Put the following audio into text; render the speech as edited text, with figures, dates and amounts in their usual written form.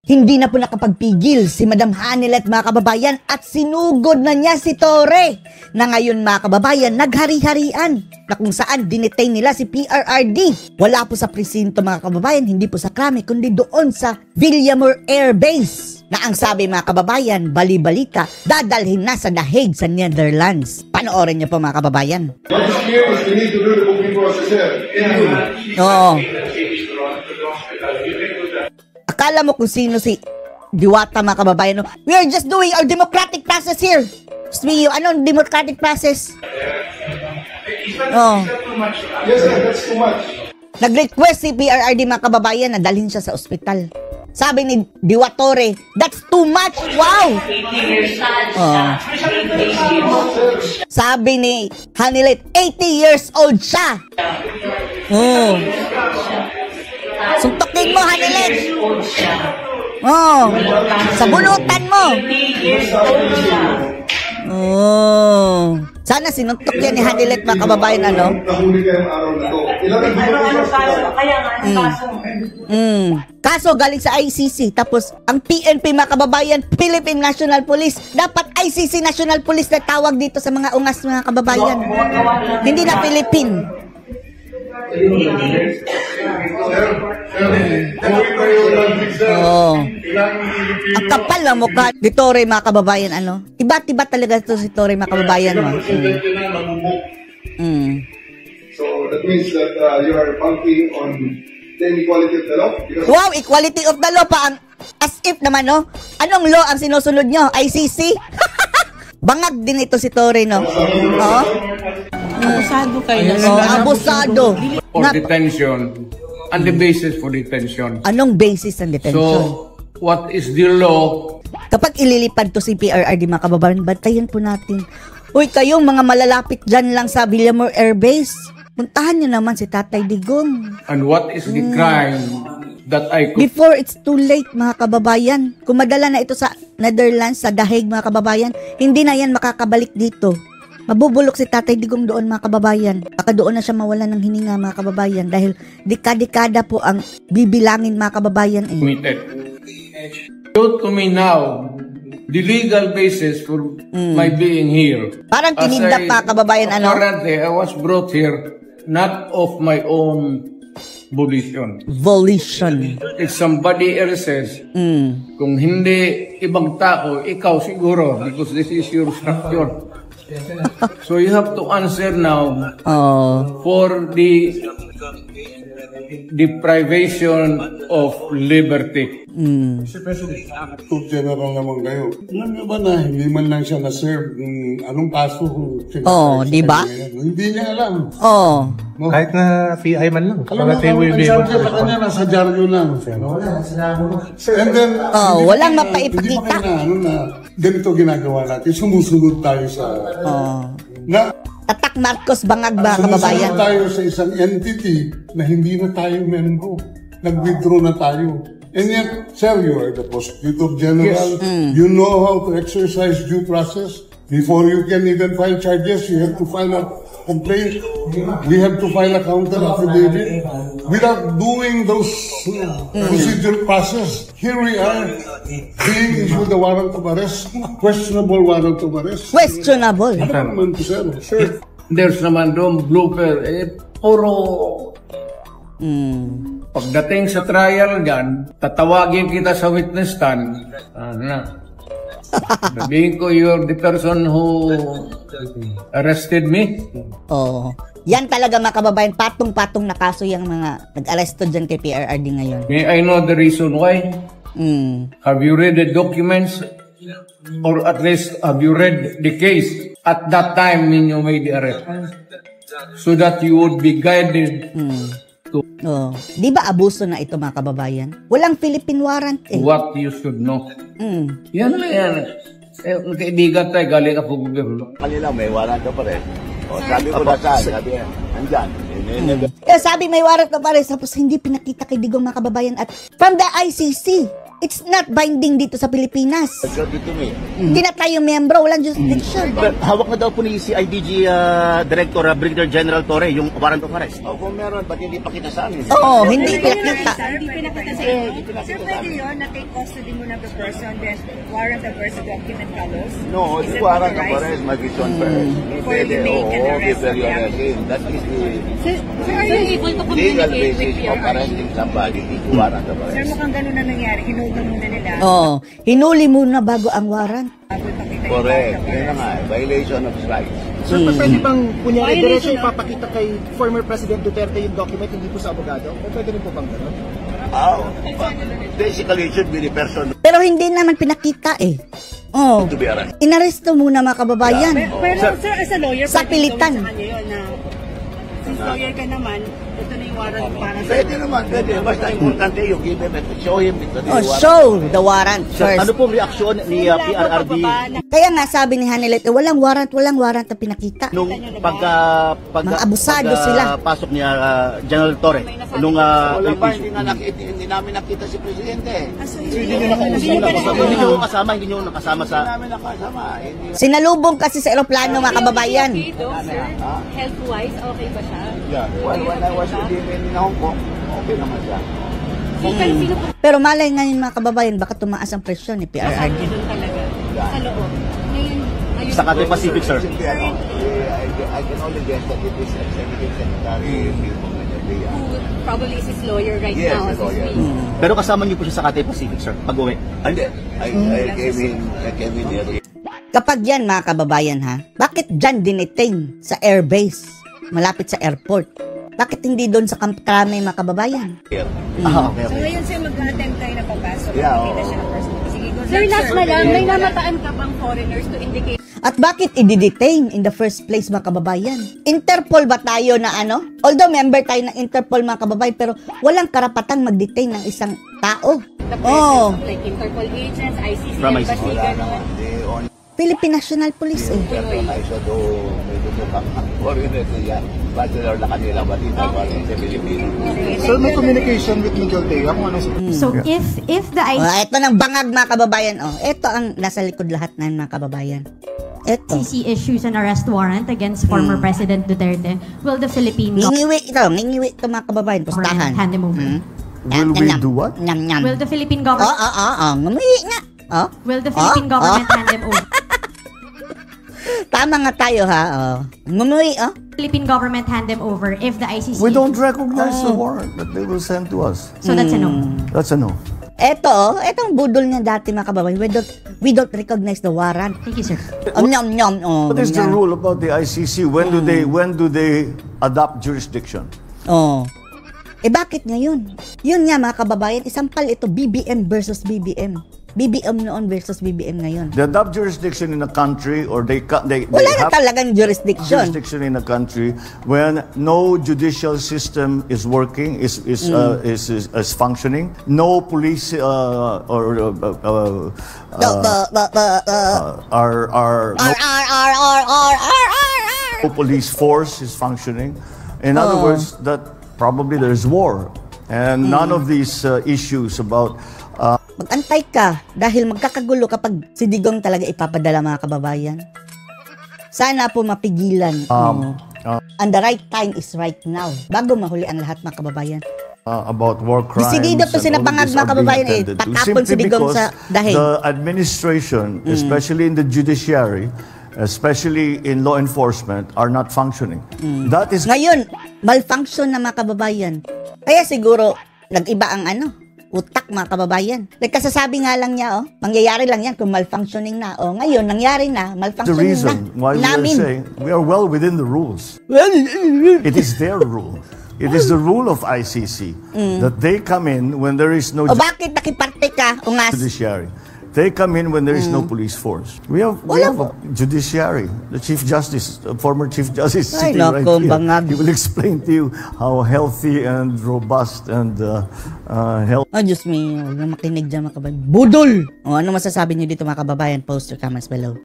Hindi na po nakapagpigil si Madam Hanilet mga kababayan at sinugod na niya si Torre na ngayon mga kababayan naghari-harian na kung saan dinetain nila si PRRD. Wala po sa presinto mga kababayan, hindi po sa Krami kundi doon sa Villamor Air Base na ang sabi mga kababayan, bali-balita, dadalhin na sa The Hague sa Netherlands. Panoorin niyo po mga kababayan. Oo. Akala mo kung sino si Diwata mga kababayan. No? We are just doing our democratic process here. Anong democratic process? Oh. Yes, sir, that's too much. Nag-request si PRRD mga kababayan na dalhin siya sa ospital. Sabi ni Diwatore, that's too much. Wow! Oh. Sabi ni Hanilet, 80 years old siya. Oh. Suntokin mo, Hanilet. Oh. Sabunutan mo. Oh. Sana sinuntok yan ni Hanilet mga kababayan, ano? Nahuli kayong araw na to. Kaso galing sa ICC. Tapos ang PNP mga kababayan, Philippine National Police. Dapat ICC National Police na tawag dito sa mga ungas mga kababayan. Hindi na Philippine. Oh. Ang kapal ng mukha ni Torre mga kababayan, ano? Iba-iba talaga ito si Torre mga kababayan. So that means that you are bunking on the equality of the law? Wow, equality of the law pa. As if naman, no? Anong law ang sinusunod nyo? ICC? Bangag din ito si Torre, no? Oo. Abusado kayo. Abusado. For detention and the basis for detention. Anong basis ng detention? So, what is the law? Kapag ililipad to si PRRD mga kababayan, bantayan po natin. Uy, kayong mga malalapit dyan lang sa Villamor Air Base, puntahan nyo naman si Tatay Digong. And what is the crime that I could... Before it's too late mga kababayan. Kung madala na ito sa Netherlands, sa The Hague mga kababayan, hindi na yan makakabalik dito. Mabubulok si Tatay Digong doon mga kababayan. Baka doon na siya mawalan ng hininga mga kababayan dahil dekada-dekada po ang bibilangin mga kababayan. Committed. Show to me now the legal basis for my being here. Parang tinidap pa kababayan, ano? Apparently, I was brought here not of my own volition. Volition. If somebody else says, kung hindi ibang tao, ikaw siguro, because this is your structure. So you have to answer now for the deprivation of liberty. Mr. President, Active General naman kayo. Alam niyo ba na hindi man lang siya na-serve anong kaso? Di ba? Hindi niya alam. No? Kahit na PI man lang. Alam mo, ang charge sa kanya nasa dyaryo lang. And then, walang mapaipakita. Ganito ginagawa natin. Sumusunod tayo sa... Tatak Marcos bangag ba kababayan? Sumusunod tayo sa isang entity na hindi na tayo membro. Nag-withdraw na tayo. And yet, sir, you are the Prosecutor General. Yes. You know how to exercise due process. Before you can even file charges, you have to file a complaint. We have to file a counter affidavit. Without doing those procedural process, here we are being issued a warrant of arrest, questionable warrant of arrest. Questionable. Ano naman po, sir? There's naman doon blooper. Puro... Pagdating sa trial dyan, tatawagin kita sa witness stand. Sabihin ko, you're the person who arrested me. Yan talaga mga kababayan, patong-patong na kaso yung mga nag-aresto dyan kay PRRD ngayon. May I know the reason why? Have you read the documents? Or at least, have you read the case at that time when you made the arrest? So that you would be guided Di ba abuso na ito mga kababayan? Walang Philippine warrant eh. What you should know. Yan lang yan. Kaibigan tayo, galing ka po gobyerno. Kanila may warrant ka pa rin. Sabi ko na saan, sabi andyan. Sabi may warrant ka pa rin, tapos hindi pinakita kay Digong mga kababayan at from the ICC. It's not binding dito sa Pilipinas. Got it to me. Hindi na tayo miyembro, walang jurisdiction. But hawak na daw po ni CIDG Director Brigadier General Torre yung warrant of arrest. O kung meron, ba't hindi pa kita sa amin? Oo, hindi pinakita. Hindi pinakita sa inyo. Sir, pwede yun na take custody mo ng the person, then warrant of arrest document follows? No, Is the it warrant of authorized? arrest must be shown first. Before you make an arrest before you of the arrest him. That is the Sir, are you able to legal communicate with basis of PRRD? arresting somebody. It's warrant of Sir, arrest. mukhang ganun na nangyari. Hinold na muna nila. Oo, hinuli muna bago ang warrant. Bago ipakita yung Correct. warrant of Yan na arrest. nga, violation of his rights. Sir, pwede bang kunyari Violation diretso of- ipapakita kay former President Duterte yung document, hindi po sa abogado? O pwede rin po bang gano'n? Basically, it should be the person Pero hindi naman pinakita eh. Oh, to be arrested. inaresto muna mga kababayan. Pero sir, as a lawyer, Sa pwede pilitan. gawin sa kanya yun na since lawyer ka naman, ito na yung warrant para sa... Pwede naman, pwede. Basta importante yung give him and show him the Oh, warrant. show the warrant Sir, ano first. pong reaksyon ni Wala po PRRD pagbaba na Kaya nga sabi ni Hanilet, walang warrant na pinakita. nung Mga abusado sila. pasok niya General Torre nung Wala pa, hindi namin nakita si Presidente. hindi niyo kasama Hindi sa namin nakasama. Hindi Sinalubong kasi sa eroplano mga kababayan. Okay though, sir? Health-wise, okay ba siya? Yeah. When I was in Hong Kong, okay naman siya. Sino po Pero malay ngayon mga kababayan, baka tumaas ang presyon ni PRRD. doon talaga? Sa loob. Ngayon sa Cathay Pacific, sir? Simply, I can only guess that it is Executive Secretary Philpo Manila. who probably is his lawyer right Yes, now. the as we lawyer. speak. Pero kasama niyo po siya sa Cathay Pacific, sir, pag-uwi. Hindi. I came in here. Kapag yan mga kababayan ha, bakit dyan dinetain sa airbase, malapit sa airport? Bakit hindi doon sa Camp Crame mga kababayan? Okay. So ngayon sir, mag-attempt tayo na papasok. Yeah, Makita oo. siya ng person. Sige, good Sir, luck, last na lang, may namataan ka bang foreigners to indicate At bakit i-detain in the first place mga kababayan? Interpol ba tayo na ano? Although member tayo ng Interpol mga kababayan, pero walang karapatang mag-detain ng isang tao. the presence Oh, of like Interpol agents, ICC, From embassy, ICC. Wala gano'n? naman. The only Philippine National Police eh. person I saw do medyo mukhang foreigner siya. Bachelor na kanila, batita ko sa Pilipino. Sir, may communication with Miguel Teo kung ano So if the Oh, ito ng bangag mga kababayan. Oh, ito ang nasa likod lahat na mga kababayan. Ito. ICC issues an arrest warrant against former President Duterte, will the Philippine Ngingiwi ito mga kababayan. Pustahan. government hand him over? Will we do what? Nyam, nyam. Will the Philippine Oh, government ngumuwi nga. Oh, will the Philippine government hand him over? tama nga tayo ha. Oh. Ngumuwi, oh. Philippine government hand him over if the ICC. We don't recognize the warrant that they will send to us. So that's a no. That's a no. Eto, etong budol niya dati mga kababayan. We don't recognize the warrant. Thank you, sir. Nyam, nyam. Oh, What is the ganyan. rule about the ICC? When do they adopt jurisdiction? Oh. Eh bakit ngayon? Yun nga mga kababayan, isampal ito BBM versus BBM. BBM noon versus BBM ngayon. They adopt jurisdiction in a country, or they Wala na have talagang jurisdiction. jurisdiction in a country when no judicial system is working, is functioning, no police no police force is functioning. In other words, that probably there's war, and none of these issues about Mag-antay ka dahil magkakagulo kapag si Digong talaga ipapadala mga kababayan. Sana po mapigilan. And the right time is right now. Bago mahuli ang lahat mga kababayan. about war crimes. Desidido to and all sinapangag, these mga are being kababayan, attended to. patapon si Simply Digong because sa dahig. the administration, especially in the judiciary, especially in law enforcement, are not functioning. That is Ngayon, malfunction na mga kababayan. Kaya siguro, nag-iba ang utak mga kababayan. Nagkasasabi nga lang niya, mangyayari lang yan kung malfunctioning na. Ngayon, nangyari na, the malfunctioning reason na. why we are saying we are well within the rules. It is their rule. It is the rule of ICC that they come in when there is no O bakit nakiparte ka? Ungas. judiciary. They come in when there is no police force. We have a judiciary. The Chief Justice, former Chief Justice, Ay, sitting right nako, here. bangag. He will explain to you how healthy and robust and healthy. Oh, Diyos me, huwag na makinig dyan mga kababayan. Budol! Ano masasabi niyo dito mga kababayan? Post your comments below.